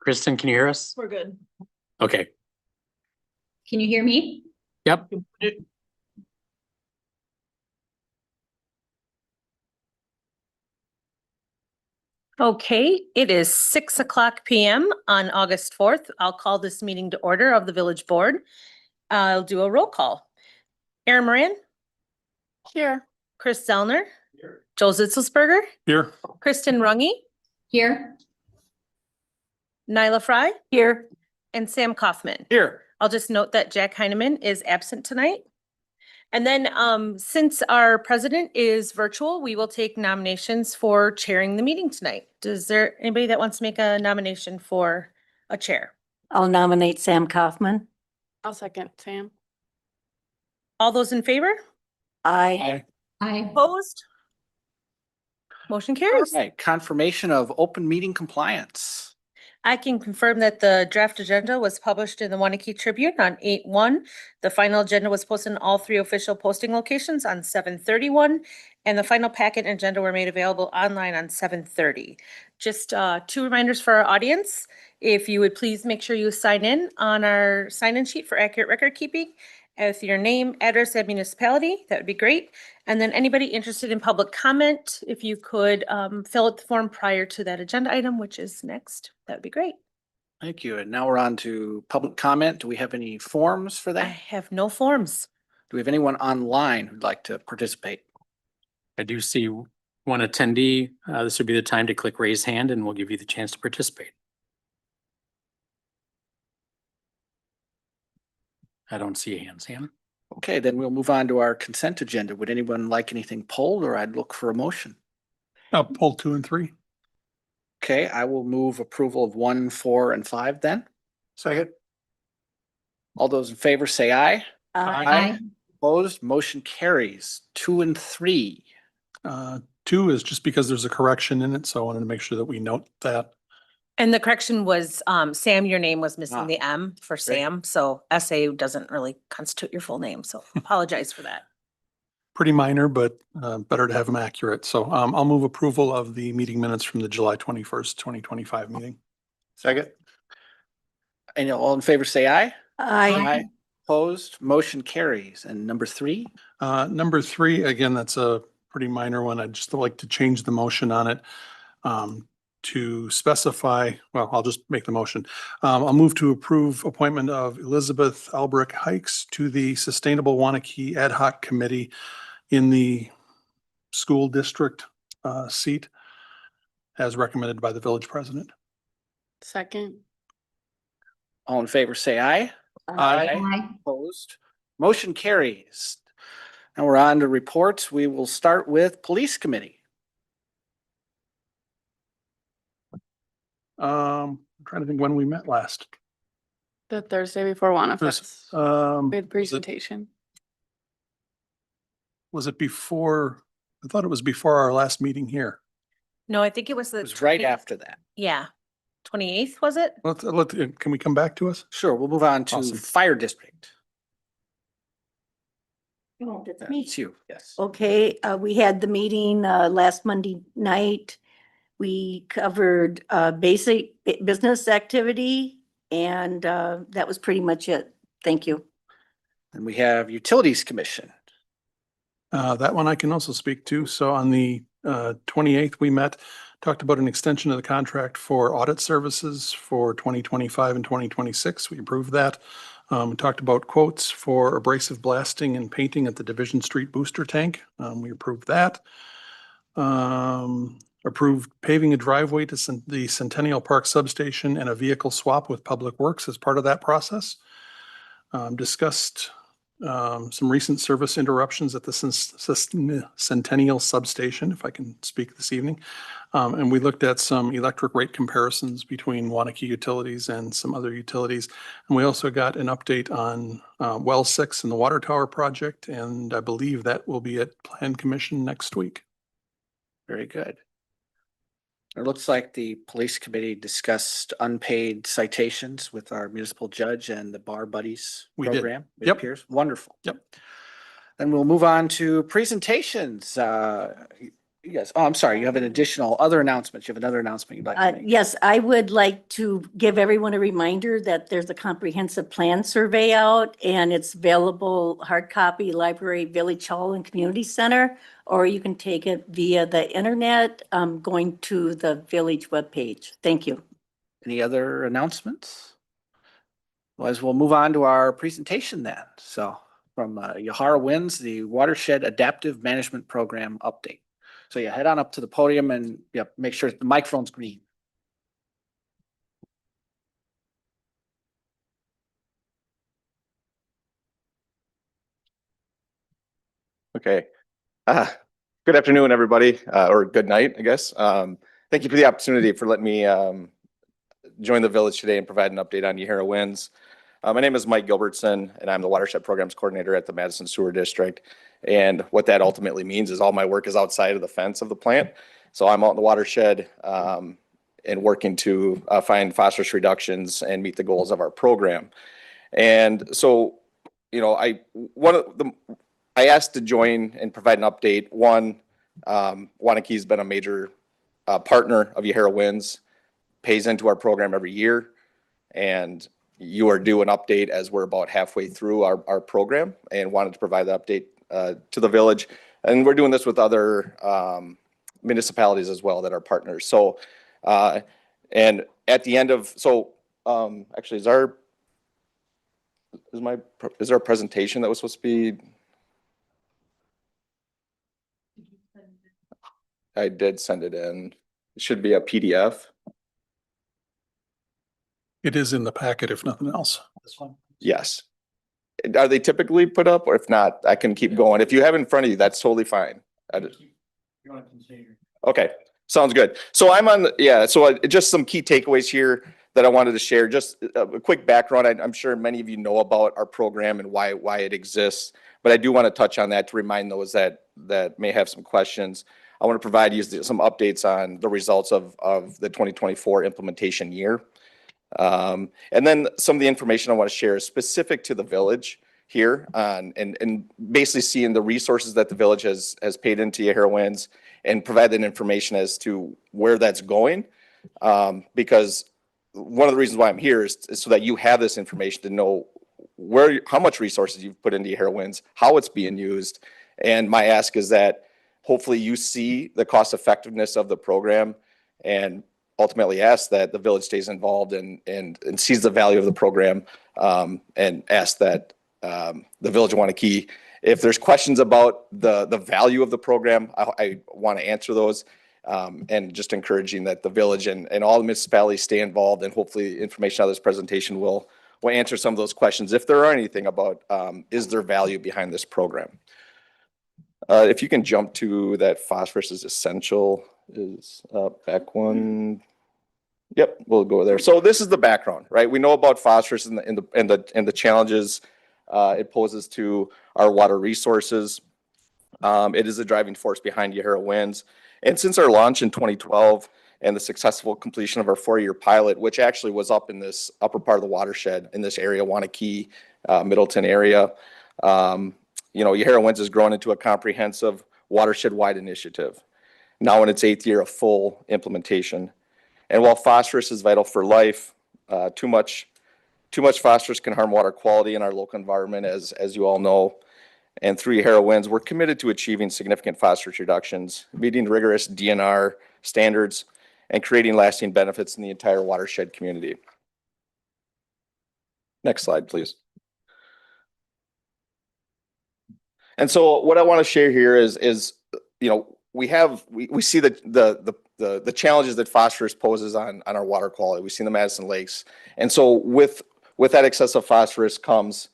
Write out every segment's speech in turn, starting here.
Kristen, can you hear us? We're good. Okay. Can you hear me? Yep. Okay, it is 6:00 PM on August 4th. I'll call this meeting to order of the village board. I'll do a roll call. Erin Moran, Here. Chris Zellner, Joel Zitzelsberger, Here. Kristen Runge, Here. Nyla Fry, Here. and Sam Kaufman. Here. I'll just note that Jack Heineman is absent tonight. And then since our president is virtual, we will take nominations for chairing the meeting tonight. Is there anybody that wants to make a nomination for a chair? I'll nominate Sam Kaufman. I'll second Sam. All those in favor? Aye. Aye. Opposed? Motion All carries. right, confirmation of open meeting compliance. I can confirm that the draft agenda was published in the Waunakee Tribune on 8/1. The final agenda was posted in all three official posting locations on 7/31, and the final packet and agenda were made available online on 7/30. Just two reminders for our audience. If you would please make sure you sign in on our sign-in sheet for accurate record keeping with your name, address, and municipality, that would be great. And then anybody interested in public comment, if you could fill out the form prior to that agenda item, which is next, that would be great. Thank you. And now we're on to public comment. Do we have any forms for I that? have no forms. Do we have anyone online who'd like to participate? I do see one attendee. This would be the time to click raise hand and we'll give you the chance to participate. I don't see a hand, Sam. Okay, then we'll move on to our consent agenda. Would anyone like anything pulled, or I'd look for a motion? Pull 2 and 3. Okay, I will move approval of 1, 4, and 5 then. Second. All those in favor say aye. Aye. Opposed, motion carries. 2 and 3. 2 is just because there's a correction in it, so I wanted to make sure that we note that. And the correction was, Sam, your name was Ah, missing the M for Sam, so SA doesn't really constitute your full name, so apologize for that. Pretty minor, but better to have them accurate. So I'll move approval of the meeting minutes from the July 21st, 2025 meeting. Second. And all in favor say aye. Aye. Opposed, motion carries. And number 3? Number 3, again, that's a pretty minor one. I'd just like to change the motion on it to specify, well, I'll just make the motion. I'll move to approve appointment of Elizabeth Albrecht Hikes to the Sustainable Waunakee Ad Hoc Committee in the school district seat as recommended by the village president. Second. All in favor say aye. Aye. Opposed, motion carries. And we're on to reports. We will start with Police Committee. I'm trying to think when we met last. The Thursday before Waunakee. We had presentation. Was it before? I thought it was before our last meeting here. No, I think it was the. It was right 20 after that. Yeah, 28th, was it? Can we come back to us? Sure, we'll move on to Awesome. Fire District. Oh, that's me. That's you, yes. Okay, we had the meeting last Monday night. We covered basic business activity, and that was pretty much it. Thank you. And we have Utilities Commission. That one I can also speak to. So on the 28th, we met, talked about an extension of the contract for audit services for 2025 and 2026. We approved that. We talked about quotes for abrasive blasting and painting at the Division Street booster tank. We approved that. Approved paving a driveway to the Centennial Park substation and a vehicle swap with Public Works as part of that process. Discussed some recent service interruptions at the Centennial substation, if I can speak this evening. And we looked at some electric rate comparisons between Waunakee Utilities and some other utilities. And we also got an update on Well 6 and the water tower project. And I believe that will be at Plan Commission next week. Very good. It looks like the Police Committee discussed unpaid citations with our municipal judge and the Bar Buddies We did. program. It Yep. appears wonderful. Yep. Then we'll move on to presentations. Yes, oh, I'm sorry, you have an additional, other announcements. You have another announcement you'd like to make? Yes, I would like to give everyone a reminder that there's a comprehensive plan survey out and it's available hard copy, library, village hall and community center, or you can take it via the internet, going to the village webpage. Thank you. Any other announcements? Otherwise, we'll move on to our presentation then. So from Yahara Winds, the Watershed Adaptive Management Program update. So you head on up to the podium and make sure the microphone's green. Okay. Good afternoon, everybody, or good night, I guess. Thank you for the opportunity for letting me join the village today and provide an update on Yahara Winds. My name is Mike Gilbertson, and I'm the Watershed Programs Coordinator at the Madison Sewer District. And what that ultimately means is all my work is outside of the fence of the plant. So I'm out in the watershed and working to find phosphorus reductions and meet the goals of our program. And so, you know, I asked to join and provide an update. One, Waunakee has been a major partner of Yahara Winds, pays into our program every year, and you are due an update as we're about halfway through our program, and wanted to provide the update to the village. And we're doing this with other municipalities as well that are partners. So, and at the end of, actually, is there a presentation that was supposed to be? I did send it in. It should be a PDF. It is in the packet, if nothing else. This one? Yes. Are they typically put up, or if not, I can keep going. If you have it in front of you, that's totally fine. Okay, sounds good. So I'm on, so just some key takeaways here that I wanted to share. Just a quick background. I'm sure many of you know about our program and why it exists, but I do want to touch on that to remind those that may have some questions. I want to provide you some updates on the results of the 2024 implementation year. And then some of the information I want to share is specific to the village here and basically seeing the resources that the village has paid into Yahara Winds and provide that information as to where that's going. Because one of the reasons why I'm here is so that you have this information to know how much resources you've put into Yahara Winds, how it's being used. And my ask is that hopefully you see the cost effectiveness of the program and ultimately ask that the village stays involved and sees the value of the program, and ask that the village of Waunakee, if there's questions about the value of the program, I want to answer those, and just encouraging that the village and all the municipalities stay involved, and hopefully information out of this presentation will answer some of those questions if there are anything about is there value behind this program. If you can jump to that phosphorus is essential is back one. Yep, we'll go there. So this is the background, right? We know about phosphorus and the challenges it poses to our water resources. It is the driving force behind Yahara Winds. And since our launch in 2012 and the successful completion of our 4-year pilot, which actually was up in this upper part of the watershed in this area, Waunakee, Middleton area, you know, Yahara Winds has grown into a comprehensive watershed-wide initiative, now in its 8th year of full implementation. And while phosphorus is vital for life, too much phosphorus can harm water quality in our local environment, as you all know. And through Yahara Winds, we're committed to achieving significant phosphorus reductions, meeting rigorous DNR standards, and creating lasting benefits in the entire watershed community. Next slide, please. And so what I want to share here is you know, we see the challenges that phosphorus poses on our water quality. We see in the Madison Lakes. And so with that excessive phosphorus comes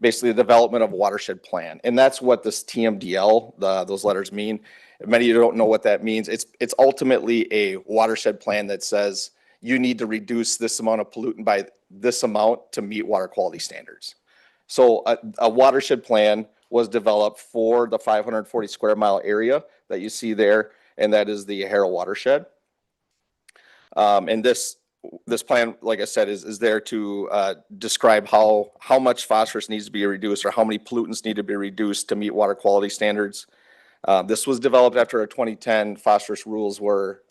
basically the development of a watershed plan. And that's what this TMDL, those letters mean. Many of you don't know what that means. It's ultimately a watershed plan that says you need to reduce this amount of pollutant by this amount to meet water quality standards. So a watershed plan was developed for the 540 square mile area that you see there, and that is the Yahara watershed. And this plan, like I said, is there to describe how much phosphorus needs to be reduced or how many pollutants need to be reduced to meet water quality standards. This was developed after our 2010 phosphorus rules were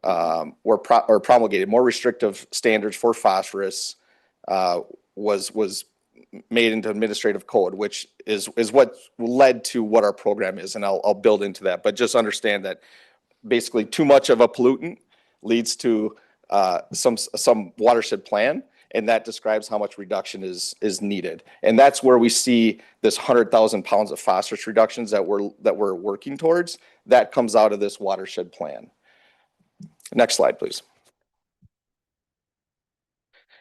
promulgated. More restrictive standards for phosphorus was made into administrative code, which is what led to what our program is, and I'll build into that. But just understand that basically too much of a pollutant leads to some watershed plan, and that describes how much reduction is needed. And that's where we see this 100,000 pounds of phosphorus reductions that we're working towards. That comes out of this watershed plan. Next slide, please.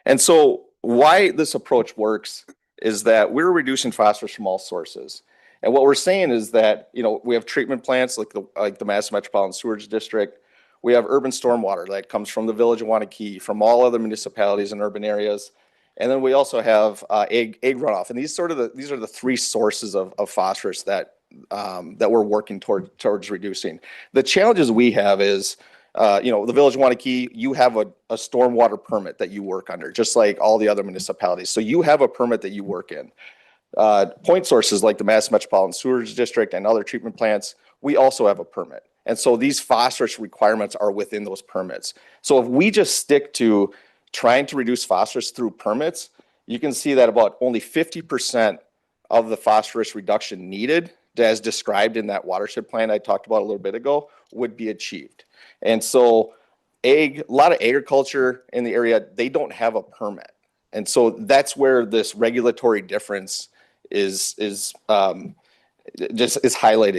And so why this approach works is that we're reducing phosphorus from all sources. And what we're saying is that, we have treatment plants like the Madison Metropolitan Sewerage District. We have urban stormwater that comes from the village of Waunakee, from all other municipalities and urban areas. And then we also have egg runoff. And these are the three sources of phosphorus that we're working towards reducing. The challenges we have is, the village of Waunakee, you have a stormwater permit that you work under, just like all the other municipalities. So you have a permit that you work in. Point sources like the Madison Metropolitan Sewerage District and other treatment plants, we also have a permit. And so these phosphorus requirements are within those permits. So if we just stick to trying to reduce phosphorus through permits, you can see that about only 50% of the phosphorus reduction needed, as described in that watershed plan I talked about a little bit ago, would be achieved. And so a lot of agriculture in the area, they don't have a permit. And so that's where this regulatory difference is highlighted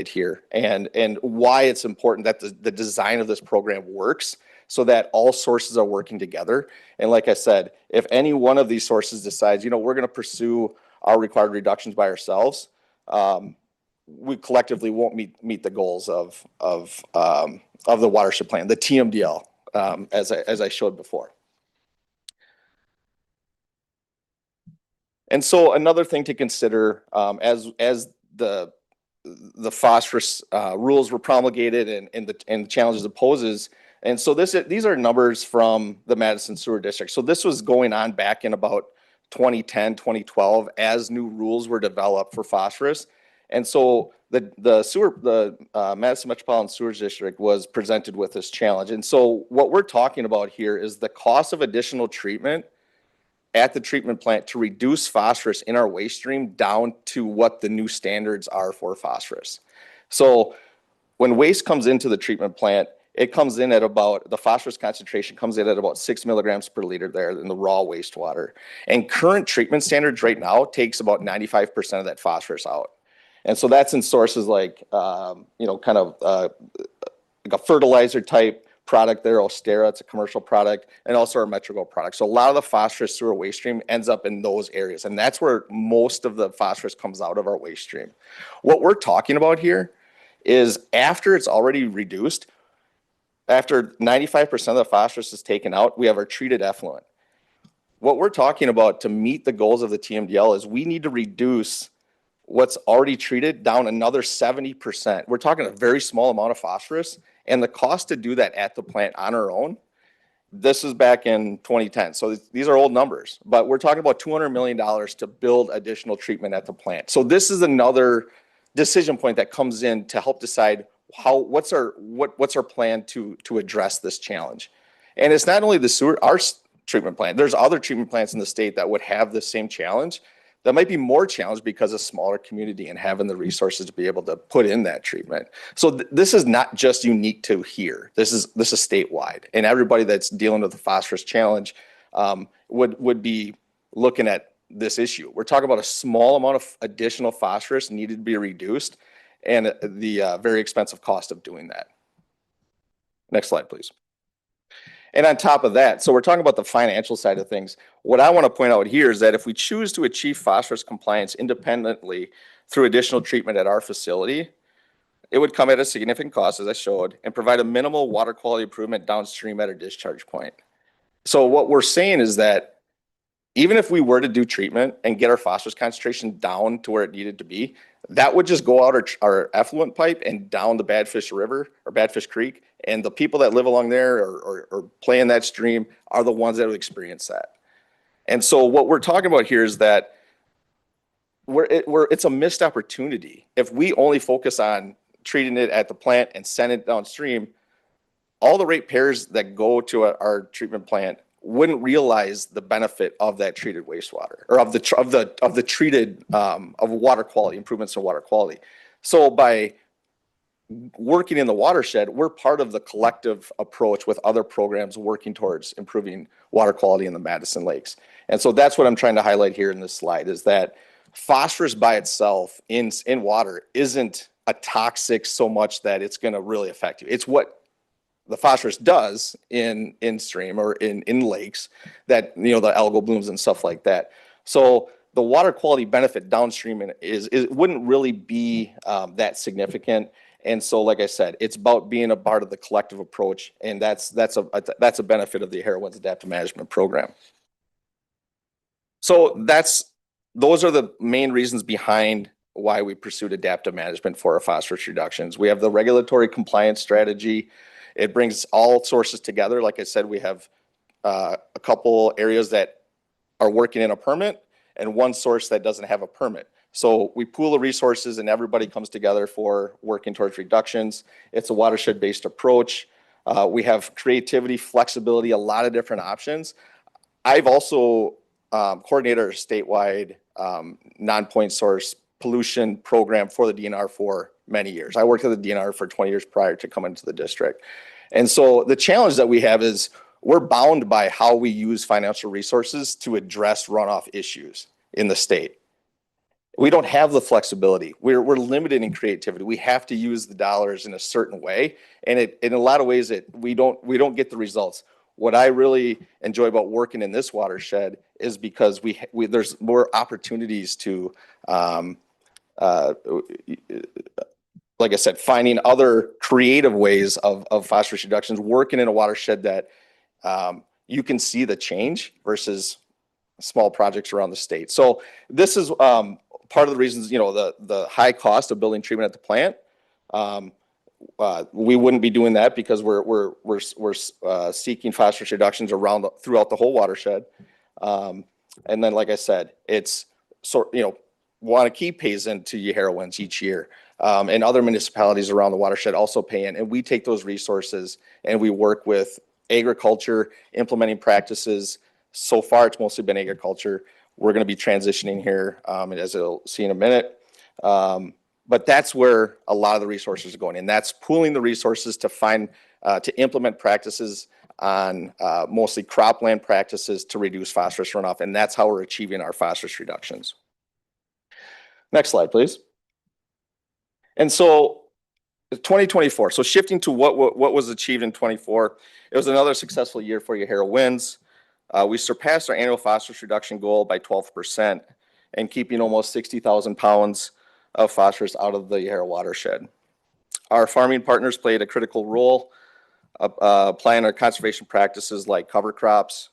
here, and why it's important that the design of this program works so that all sources are working together. And like I said, if any one of these sources decides, we're going to pursue our required reductions by ourselves, we collectively won't meet the goals of the watershed plan, the TMDL, as I showed before. And so another thing to consider, as the phosphorus rules were promulgated and the challenges it poses. And so these are numbers from the Madison Sewer District. So this was going on back in about 2010, 2012, as new rules were developed for phosphorus. And so the Madison Metropolitan Sewerage District was presented with this challenge. And so what we're talking about here is the cost of additional treatment at the treatment plant to reduce phosphorus in our waste stream down to what the new standards are for phosphorus. So when waste comes into the treatment plant, it comes in at the phosphorus concentration comes in at about 6 milligrams per liter there in the raw wastewater. And current treatment standards right now takes about 95% of that phosphorus out. And so that's in sources like, like a fertilizer type product there, Ostera, it's a commercial product, and also our MetroGo product. So a lot of the phosphorus through our waste stream ends up in those areas, and that's where most of the phosphorus comes out of our waste stream. What we're talking about here is after it's already reduced, after 95% of the phosphorus is taken out, we have our treated effluent. What we're talking about to meet the goals of the TMDL is we need to reduce what's already treated down another 70%. We're talking a very small amount of phosphorus, and the cost to do that at the plant on our own, this is back in 2010. So these are old numbers, but we're talking about $200 million to build additional treatment at the plant. So this is another decision point that comes in to help decide what's our plan to address this challenge. And it's not only our treatment plant, there's other treatment plants in the state that would have the same challenge. That might be more challenged because of smaller community and having the resources to be able to put in that treatment. So this is not just unique to here. This is statewide, and everybody that's dealing with the phosphorus challenge would be looking at this issue. We're talking about a small amount of additional phosphorus needed to be reduced, and the very expensive cost of doing that. Next slide, please. And on top of that, so we're talking about the financial side of things. What I want to point out here is that if we choose to achieve phosphorus compliance independently through additional treatment at our facility, it would come at a significant cost, as I showed, and provide a minimal water quality improvement downstream at our discharge point. So what we're saying is that even if we were to do treatment and get our phosphorus concentration down to where it needed to be, that would just go out our effluent pipe and down the Badfish River or Badfish Creek. And the people that live along there or play in that stream are the ones that would experience that. And so what we're talking about here is that it's a missed opportunity. If we only focus on treating it at the plant and send it downstream, all the ratepayers that go to our treatment plant wouldn't realize the benefit of that treated wastewater, or of the treated of water quality, improvements in water quality. So by working in the watershed, we're part of the collective approach with other programs working towards improving water quality in the Madison Lakes. And so that's what I'm trying to highlight here in this slide, is that phosphorus by itself in water isn't a toxic so much that it's going to really affect you. It's what the phosphorus does in stream or in lakes, that, the algal blooms and stuff like that. So the water quality benefit downstream wouldn't really be that significant. And so, like I said, it's about being a part of the collective approach, and that's a benefit of the Yahara Winds Adaptive Management Program. So those are the main reasons behind why we pursued adaptive management for our phosphorus reductions. We have the regulatory compliance strategy. It brings all sources together. Like I said, we have a couple areas that are working in a permit and one source that doesn't have a permit. So we pool the resources and everybody comes together for working towards reductions. It's a watershed-based approach. We have creativity, flexibility, a lot of different options. I've also coordinated a statewide non-point source pollution program for the DNR for many years. I worked at the DNR for 20 years prior to coming to the district. And so the challenge that we have is we're bound by how we use financial resources to address runoff issues in the state. We don't have the flexibility. We're limited in creativity. We have to use the dollars in a certain way. And in a lot of ways, we don't get the results. What I really enjoy about working in this watershed is because there's more opportunities to, like I said, finding other creative ways of phosphorus reductions, working in a watershed that you can see the change versus small projects around the state. So this is part of the reasons, the high cost of building treatment at the plant. We wouldn't be doing that because we're seeking phosphorus reductions throughout the whole watershed. And then, like I said, it's Waunakee pays into Yahara Winds each year. And other municipalities around the watershed also pay in, and we take those resources and we work with agriculture, implementing practices. So far, it's mostly been agriculture. We're going to be transitioning here, as you'll see in a minute. But that's where a lot of the resources are going, and that's pooling the resources to implement practices on mostly cropland practices to reduce phosphorus runoff, and that's how we're achieving our phosphorus reductions. Next slide, please. And so 2024, so shifting to what was achieved in 24, it was another successful year for Yahara Winds. We surpassed our annual phosphorus reduction goal by 12% and keeping almost 60,000 pounds of phosphorus out of the Yahara watershed. Our farming partners played a critical role, applying our conservation practices like cover crops,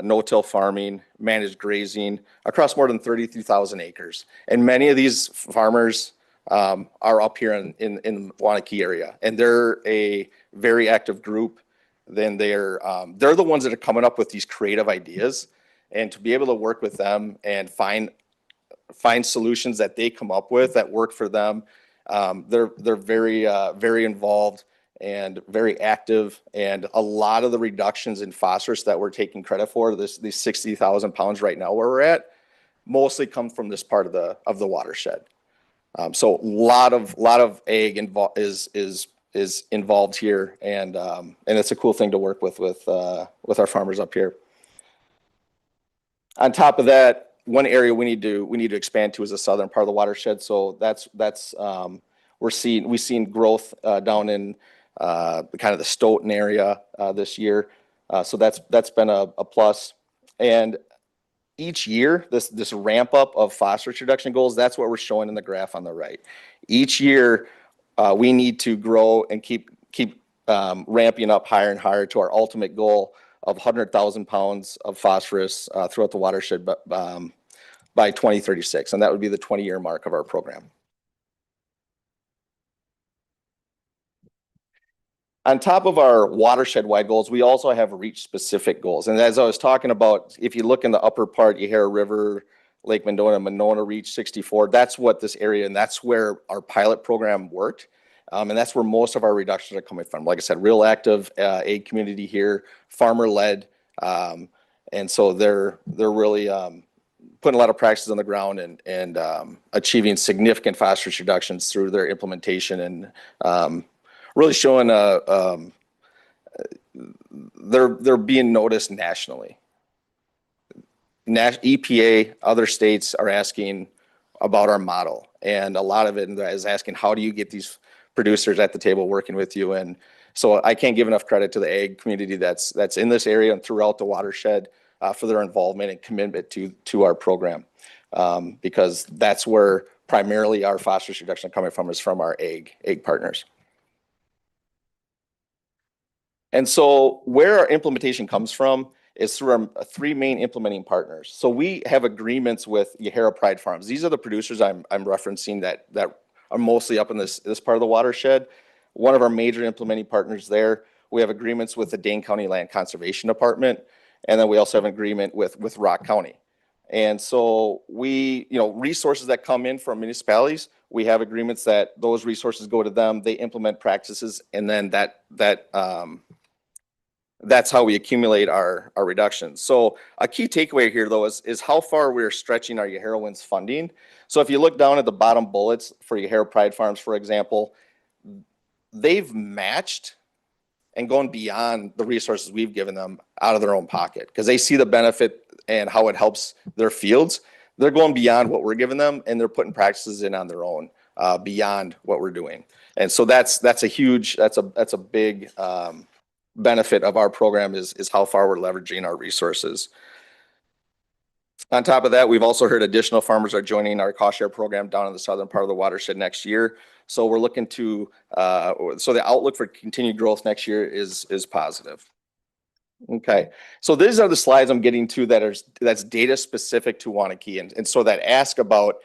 no-till farming, managed grazing across more than 33,000 acres. And many of these farmers are up here in the Waunakee area, and they're a very active group. Then they're the ones that are coming up with these creative ideas, and to be able to work with them and find solutions that they come up with that work for them. They're very involved and very active, and a lot of the reductions in phosphorus that we're taking credit for, these 60,000 pounds right now where we're at, mostly come from this part of the watershed. So a lot of ag is involved here, and it's a cool thing to work with our farmers up here. On top of that, one area we need to expand to is the southern part of the watershed. So that's we've seen growth down in kind of the Stoughton area this year. So that's been a plus. And each year, this ramp up of phosphorus reduction goals, that's what we're showing in the graph on the right. Each year, we need to grow and keep ramping up higher and higher to our ultimate goal of 100,000 pounds of phosphorus throughout the watershed by 2036, and that would be the 20-year mark of our program. On top of our watershed-wide goals, we also have reach-specific goals. And as I was talking about, if you look in the upper part, Yahara River, Lake Monona Reach 64. That's what this area, and that's where our pilot program worked. And that's where most of our reductions are coming from. Like I said, real active ag community here, farmer led. And so they're really putting a lot of practices on the ground and achieving significant phosphorus reductions through their implementation, and really showing they're being noticed nationally. EPA, other states are asking about our model, and a lot of it is asking, how do you get these producers at the table working with you? And so I can't give enough credit to the ag community that's in this area and throughout the watershed for their involvement and commitment to our program, because that's where primarily our phosphorus reduction coming from, is from our ag partners. And so where our implementation comes from is through our three main implementing partners. So we have agreements with Yahara Pride Farms. These are the producers I'm referencing that are mostly up in this part of the watershed. One of our major implementing partners there. We have agreements with the Dane County Land Conservation Department, and then we also have an agreement with Rock County. And so we, resources that come in from municipalities, we have agreements that those resources go to them. They implement practices, and then that's how we accumulate our reductions. So a key takeaway here, though, is how far we're stretching our Yahara Winds funding. So if you look down at the bottom bullets for Yahara Pride Farms, for example, they've matched and gone beyond the resources we've given them out of their own pocket, because they see the benefit and how it helps their fields. They're going beyond what we're giving them, and they're putting practices in on their own beyond what we're doing. And so that's a big benefit of our program is how far we're leveraging our resources. On top of that, we've also heard additional farmers are joining our cost share program down in the southern part of the watershed next year. So we're looking to, so the outlook for continued growth next year is positive. Okay, so these are the slides I'm getting to that's data specific to Waunakee, and so that ask about,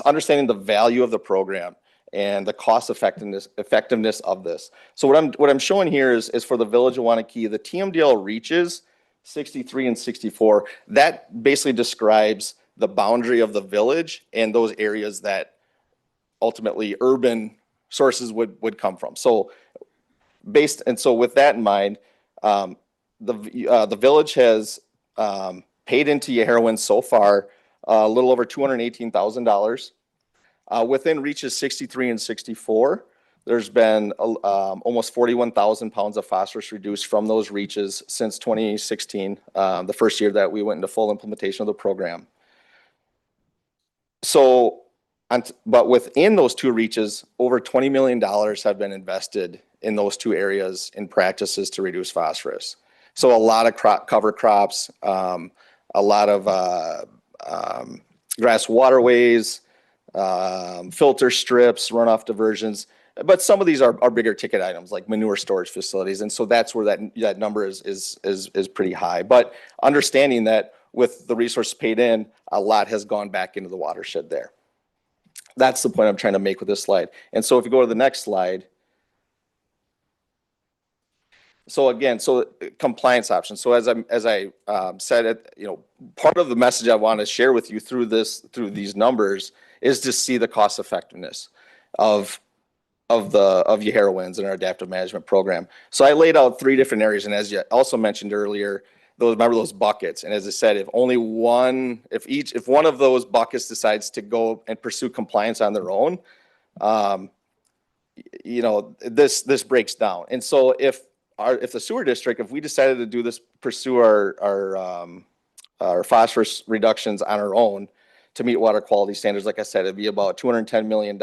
understanding the value of the program and the cost effectiveness of this. So what I'm showing here is for the village of Waunakee, the TMDL reaches 63 and 64. That basically describes the boundary of the village and those areas that ultimately urban sources would come from. So so with that in mind, the village has paid into Yahara Winds so far a little over $218,000. Within reaches 63 and 64, there's been almost 41,000 pounds of phosphorus reduced from those reaches since 2016, the first year that we went into full implementation of the program. So, but within those two reaches, over $20 million have been invested in those two areas in practices to reduce phosphorus. So a lot of cover crops, a lot of grass waterways, filter strips, runoff diversions, but some of these are bigger ticket items like manure storage facilities, and so that's where that number is pretty high. But understanding that with the resources paid in, a lot has gone back into the watershed there. That's the point I'm trying to make with this slide. And so if you go to the next slide. So again, compliance options. So as I said, part of the message I want to share with you through these numbers is to see the cost effectiveness of Yahara Winds and our adaptive management program. So I laid out three different areas, and as you also mentioned earlier, remember those buckets. And as I said, if one of those buckets decides to go and pursue compliance on their own, this breaks down. And so if the sewer district, if we decided to pursue our phosphorus reductions on our own to meet water quality standards, like I said, it'd be about $210 million,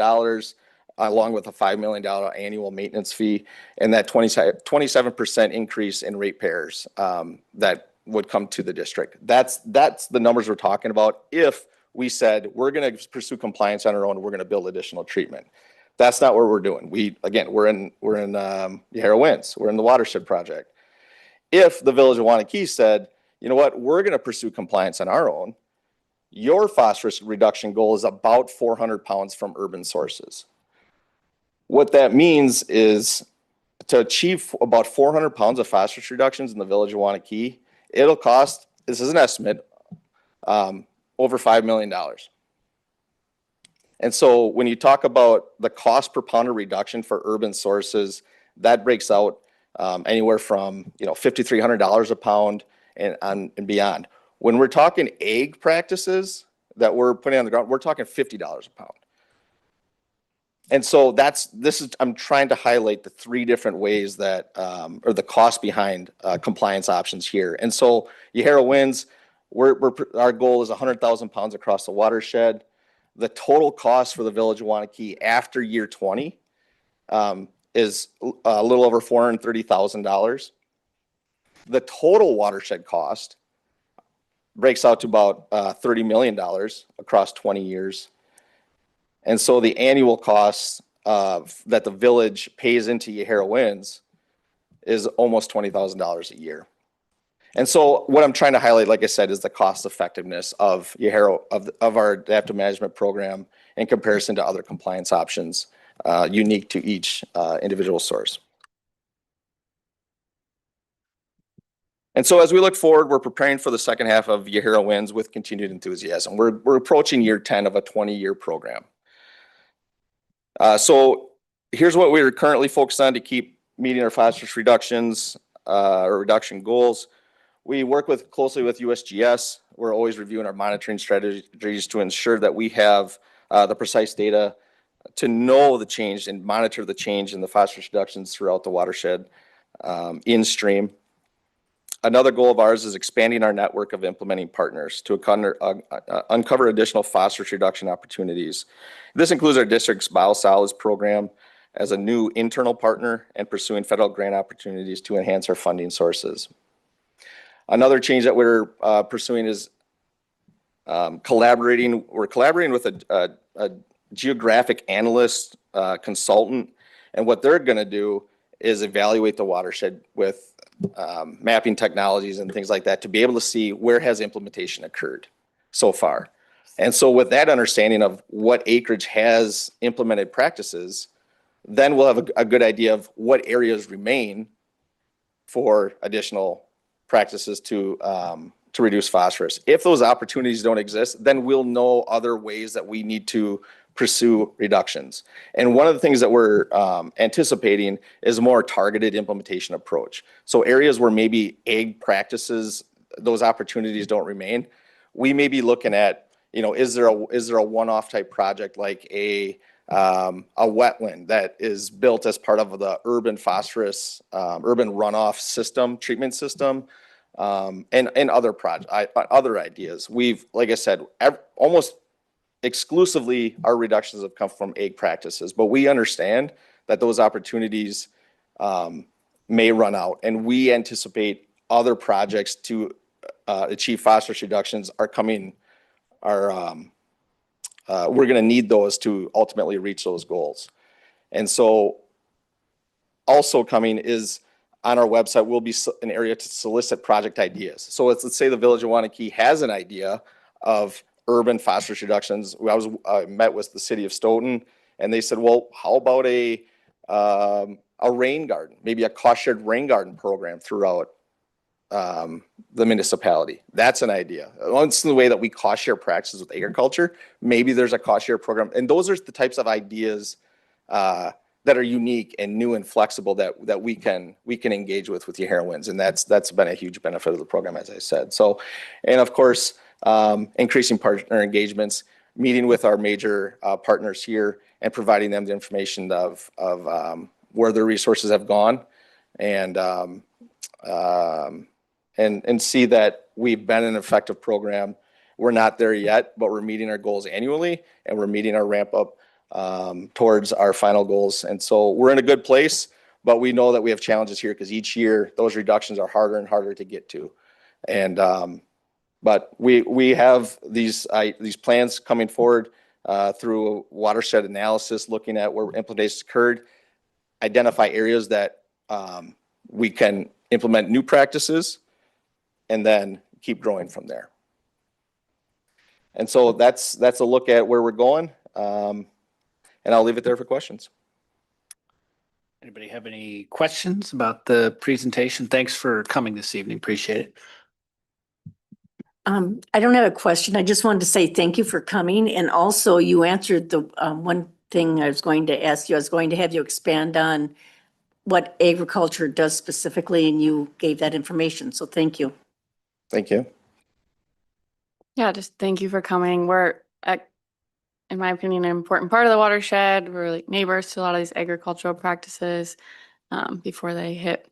along with a $5 million annual maintenance fee, and that 27% increase in ratepayers that would come to the district. That's the numbers we're talking about. If we said we're going to pursue compliance on our own, we're going to build additional treatment. That's not what we're doing. We're in Yahara Winds. We're in the watershed project. If the village of Waunakee said, you know what, we're going to pursue compliance on our own, your phosphorus reduction goal is about 400 pounds from urban sources. What that means is to achieve about 400 pounds of phosphorus reductions in the village of Waunakee, it'll cost, this is an estimate, over $5 million. And so when you talk about the cost per pound of reduction for urban sources, that breaks out anywhere from $5,300 a pound and beyond. When we're talking ag practices that we're putting on the ground, we're talking $50 a pound. And so I'm trying to highlight the three different ways that, or the cost behind compliance options here. And so Yahara Winds, our goal is 100,000 pounds across the watershed. The total cost for the village of Waunakee after year 20 is a little over $430,000. The total watershed cost breaks out to about $30 million across 20 years. And so the annual cost that the village pays into Yahara Winds is almost $20,000 a year. And so what I'm trying to highlight, like I said, is the cost effectiveness of Yahara, of our adaptive management program in comparison to other compliance options unique to each individual source. And so as we look forward, we're preparing for the second half of Yahara Winds with continued enthusiasm. We're approaching year 10 of a 20-year program. So here's what we're currently focused on to keep meeting our phosphorus reductions or reduction goals. We work closely with USGS. We're always reviewing our monitoring strategies to ensure that we have the precise data to know the change and monitor the change in the phosphorus reductions throughout the watershed in stream. Another goal of ours is expanding our network of implementing partners to uncover additional phosphorus reduction opportunities. This includes our district's biosolids program as a new internal partner and pursuing federal grant opportunities to enhance our funding sources. Another change that we're pursuing is collaborating. We're collaborating with a geographic analyst consultant, and what they're going to do is evaluate the watershed with mapping technologies and things like that to be able to see where has implementation occurred so far. And so with that understanding of what acreage has implemented practices, then we'll have a good idea of what areas remain for additional practices to reduce phosphorus. If those opportunities don't exist, then we'll know other ways that we need to pursue reductions. And one of the things that we're anticipating is a more targeted implementation approach. So areas where maybe ag practices, those opportunities don't remain, we may be looking at, is there a one-off type project like a wetland that is built as part of the urban phosphorus, urban runoff system, treatment system, and other ideas. We've, like I said, almost exclusively our reductions have come from ag practices, but we understand that those opportunities may run out, and we anticipate other projects to achieve phosphorus reductions are coming. We're going to need those to ultimately reach those goals. And so also coming is on our website will be an area to solicit project ideas. So let's say the village of Waunakee has an idea of urban phosphorus reductions. I met with the city of Stoughton, and they said, well, how about a rain garden, maybe a cost shared rain garden program throughout the municipality. That's an idea. Once in the way that we cost share practices with agriculture, maybe there's a cost share program. And those are the types of ideas that are unique and new and flexible that we can engage with Yahara Winds. And that's been a huge benefit of the program, as I said. So, and of course, increasing partner engagements, meeting with our major partners here and providing them the information of where their resources have gone and see that we've been an effective program. We're not there yet, but we're meeting our goals annually and we're meeting our ramp up towards our final goals. And so we're in a good place, but we know that we have challenges here because each year those reductions are harder and harder to get to. And but we have these plans coming forward through watershed analysis, looking at where implementations occurred, identify areas that we can implement new practices, and then keep growing from there. And so that's a look at where we're going. And I'll leave it there for questions. Anybody have any questions about the presentation? Thanks for coming this evening. Appreciate it. I don't have a question. I just wanted to say thank you for coming. And also you answered the, one thing I was going to ask you. I was going to have you expand on what agriculture does specifically, and you gave that information. So thank you. Thank you. Yeah, just thank you for coming. We're, in my opinion, an important part of the watershed. We're like neighbors to a lot of these agricultural practices before they hit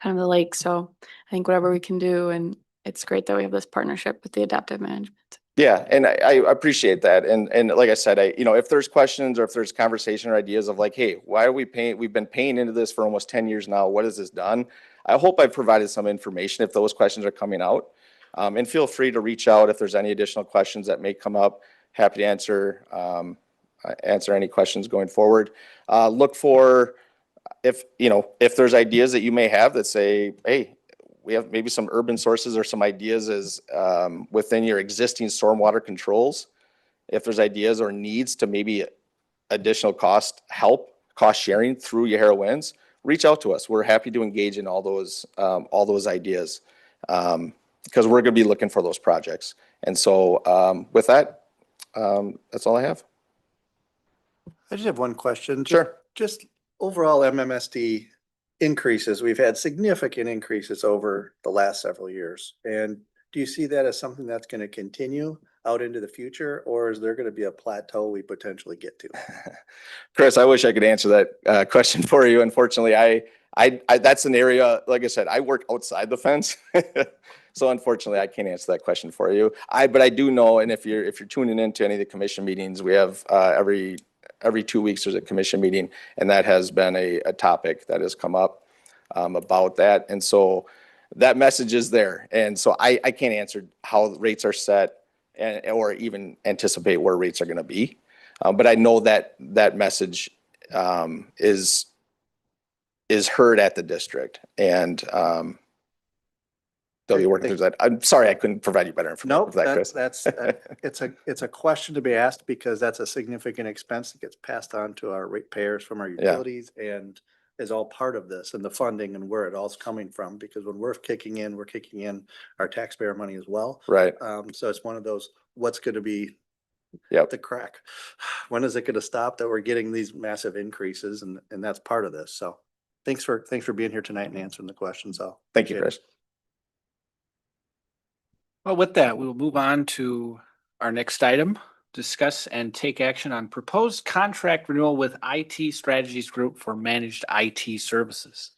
kind of the lake. So I think whatever we can do, and it's great that we have this partnership with the adaptive management. Yeah, and I appreciate that. And like I said, if there's questions or if there's conversation or ideas of like, hey, why are we paying? We've been paying into this for almost 10 years now. What has this done? I hope I've provided some information if those questions are coming out. And feel free to reach out if there's any additional questions that may come up. Happy to answer any questions going forward. Look for if there's ideas that you may have that say, hey, we have maybe some urban sources or some ideas as within your existing stormwater controls. If there's ideas or needs to maybe additional cost sharing through Yahara Winds, reach out to us. We're happy to engage in all those ideas because we're going to be looking for those projects. And so with that, that's all I have. I just have one question. Sure. Just overall MMSD increases. We've had significant increases over the last several years. And do you see that as something that's going to continue out into the future, or is there going to be a plateau we potentially get to? Chris, I wish I could answer that question for you. Unfortunately, I that's an area, like I said, I work outside the fence. So unfortunately, I can't answer that question for you. But I do know, and if you're tuning into any of the commission meetings, we have every 2 weeks there's a commission meeting, and that has been a topic that has come up about that. And so that message is there. And so I can't answer how rates are set or even anticipate where rates are going to be. But I know that message is heard at the district, and they'll be working through that. I'm sorry I couldn't provide you better information. Nope, it's a question to be asked because that's a significant expense that gets passed on to our ratepayers from our utilities and is all part of this and the funding and where it all's coming from. Because when we're kicking in our taxpayer money as well. Right. So it's one of those, what's going to be Yep. the crack? When is it going to stop that we're getting these massive increases? And that's part of this. So thanks for being here tonight and answering the questions. Thank you, Chris. Well, with that, we will move on to our next item, discuss and take action on proposed contract renewal with IT Strategies Group for managed IT services.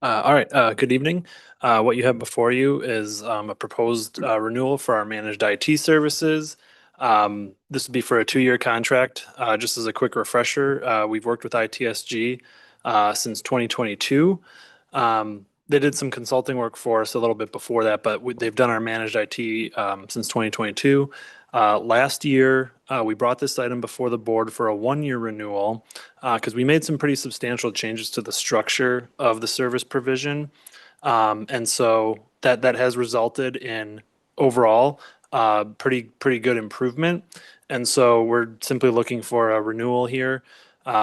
All right, good evening. What you have before you is a proposed renewal for our managed IT services. This would be for a 2-year contract. Just as a quick refresher, we've worked with ITSG since 2022. They did some consulting work for us a little bit before that, but they've done our managed IT since 2022. Last year, we brought this item before the board for a 1-year renewal because we made some pretty substantial changes to the structure of the service provision. And so that has resulted in overall pretty good improvement. And so we're simply looking for a renewal here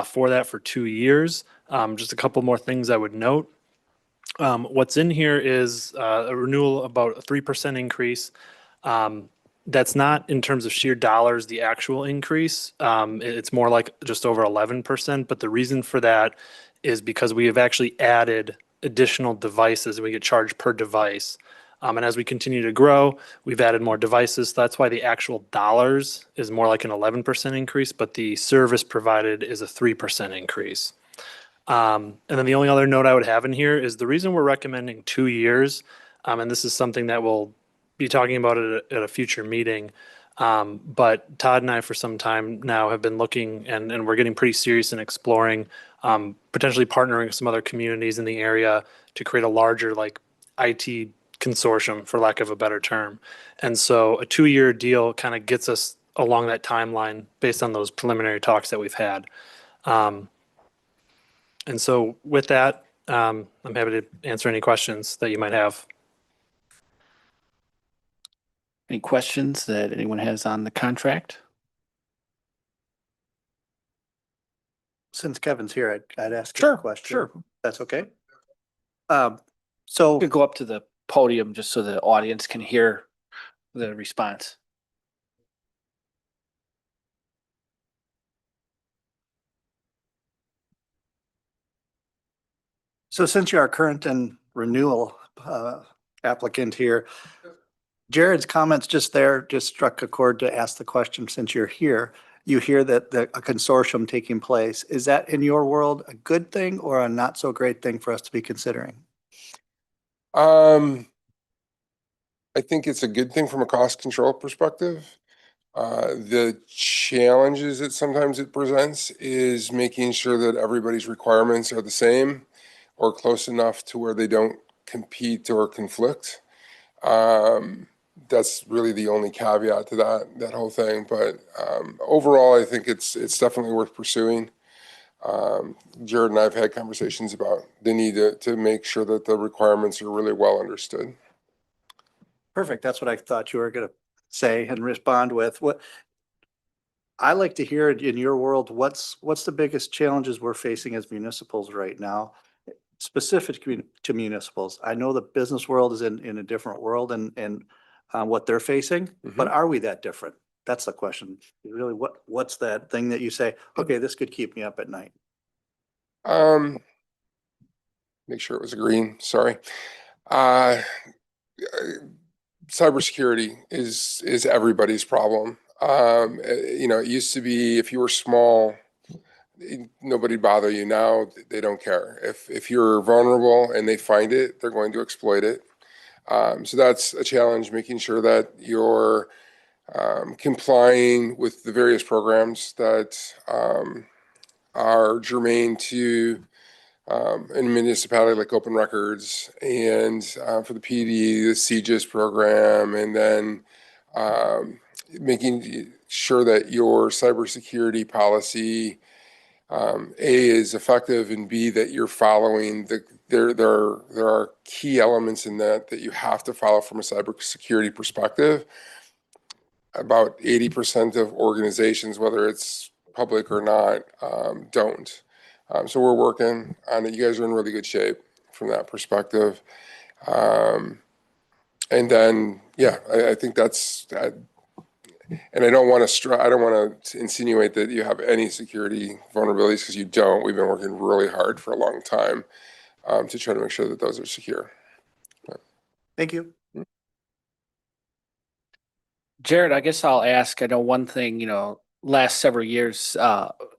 for that for 2 years. Just a couple more things I would note. What's in here is a renewal about a 3% increase. That's not in terms of sheer dollars, the actual increase. It's more like just over 11%. But the reason for that is because we have actually added additional devices. We get charged per device. And as we continue to grow, we've added more devices. That's why the actual dollars is more like an 11% increase, but the service provided is a 3% increase. And then the only other note I would have in here is the reason we're recommending 2 years, and this is something that we'll be talking about at a future meeting. But Todd and I, for some time now, have been looking and we're getting pretty serious in exploring potentially partnering with some other communities in the area to create a larger like IT consortium, for lack of a better term. And so a 2-year deal kind of gets us along that timeline based on those preliminary talks that we've had. And so with that, I'm happy to answer any questions that you might have. Any questions that anyone has on the contract? Since Kevin's here, I'd ask a Sure, question. sure. That's okay. So. Could go up to the podium just so the audience can hear the response. So since you are current and renewal applicant here, Jared's comments just there just struck a chord to ask the question, since you're here. You hear that a consortium taking place. Is that in your world a good thing or a not so great thing for us to be considering? I think it's a good thing from a cost control perspective. The challenges that sometimes it presents is making sure that everybody's requirements are the same or close enough to where they don't compete or conflict. That's really the only caveat to that whole thing. But overall, I think it's definitely worth pursuing. Jared and I have had conversations about the need to make sure that the requirements are really well understood. Perfect. That's what I thought you were gonna say and respond with. What I like to hear in your world, what's the biggest challenges we're facing as municipals right now? Specific to municipals. I know the business world is in a different world and what they're facing, but are we that different? That's the question. Really, what's that thing that you say, okay, this could keep me up at night? Make sure it was green, sorry. Cybersecurity is everybody's problem. It used to be if you were small, nobody'd bother you. Now they don't care. If you're vulnerable and they find it, they're going to exploit it. So that's a challenge, making sure that you're complying with the various programs that are germane to in a municipality like Open Records, and for the PD, the CGIS program, and then making sure that your cybersecurity policy, A, is effective, and B, that you're following there are key elements in that you have to follow from a cybersecurity perspective. About 80% of organizations, whether it's public or not, don't. So we're working on it. You guys are in really good shape from that perspective. And then, yeah, I think that's, and I don't want to insinuate that you have any security vulnerabilities, because you don't. We've been working really hard for a long time to try to make sure that those are secure. Thank you. Jared, I guess I'll ask, I know one thing, last several years,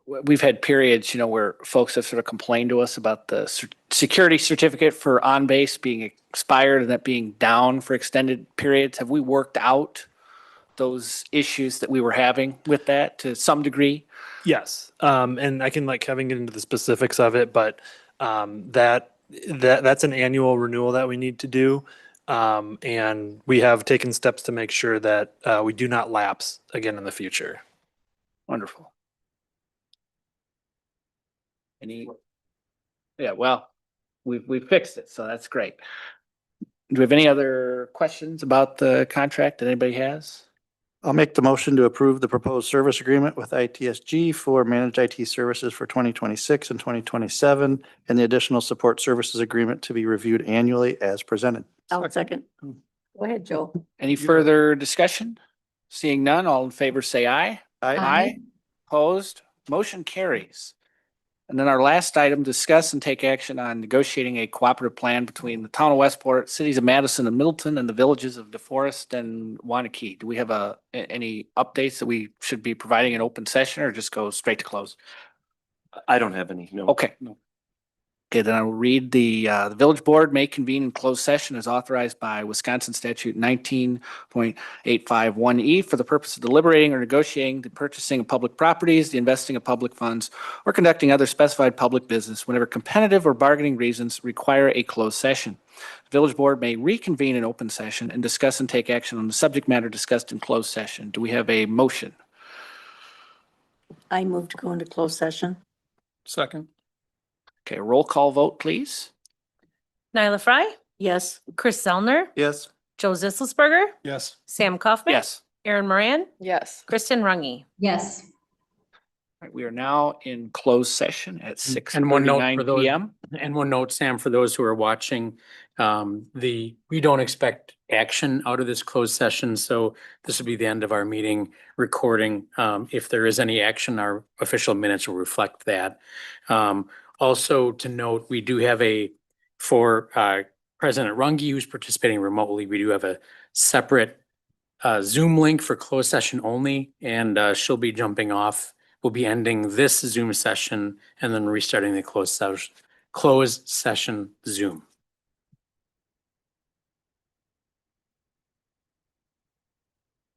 we've had periods, where folks have sort of complained to us about the security certificate for on-base being expired and that being down for extended periods. Have we worked out those issues that we were having with that to some degree? Yes. And I can let Kevin get into the specifics of it, but that's an annual renewal that we need to do. And we have taken steps to make sure that we do not lapse again in the future. Wonderful. Yeah, well, we've fixed it, so that's great. Do we have any other questions about the contract that anybody has? I'll make the motion to approve the proposed service agreement with ITSG for managed IT services for 2026 and 2027, and the additional support services agreement to be reviewed annually as presented. I'll second. Go ahead, Joe. Any further discussion? Seeing none, all in favor say aye. Aye. Opposed? Motion carries. And then our last item, discuss and take action on negotiating a cooperative plan between the town of Westport, cities of Madison and Middleton, and the villages of DeForest and Waunakee. Do we have any updates that we should be providing in open session, or just go straight to close? I don't have any, no. Okay. Okay, then I will read the village board may convene in closed session as authorized by Wisconsin statute 19.851E for the purpose of deliberating or negotiating the purchasing of public properties, the investing of public funds, or conducting other specified public business whenever competitive or bargaining reasons require a closed session. The village board may reconvene in open session and discuss and take action on the subject matter discussed in closed session. Do we have a motion? I move to go into closed session. Second. Okay, roll call vote, please. Nyla Fry, Yes. Chris Zellner, Yes. Joe Zisselsberger, Yes. Sam Kaufman. Yes. Aaron Moran, Yes. Kristen Rungy. Yes. All right, we are now in closed session at And one note for 6:39 those- PM. And one note, Sam, for those who are watching, we don't expect action out of this closed session, so this will be the end of our meeting recording. If there is any action, our official minutes will reflect that. Also to note, we do have for President Runge, who's participating remotely, we do have a separate Zoom link for closed session only, and she'll be jumping off. We'll be ending this Zoom session and then restarting the closed session Zoom.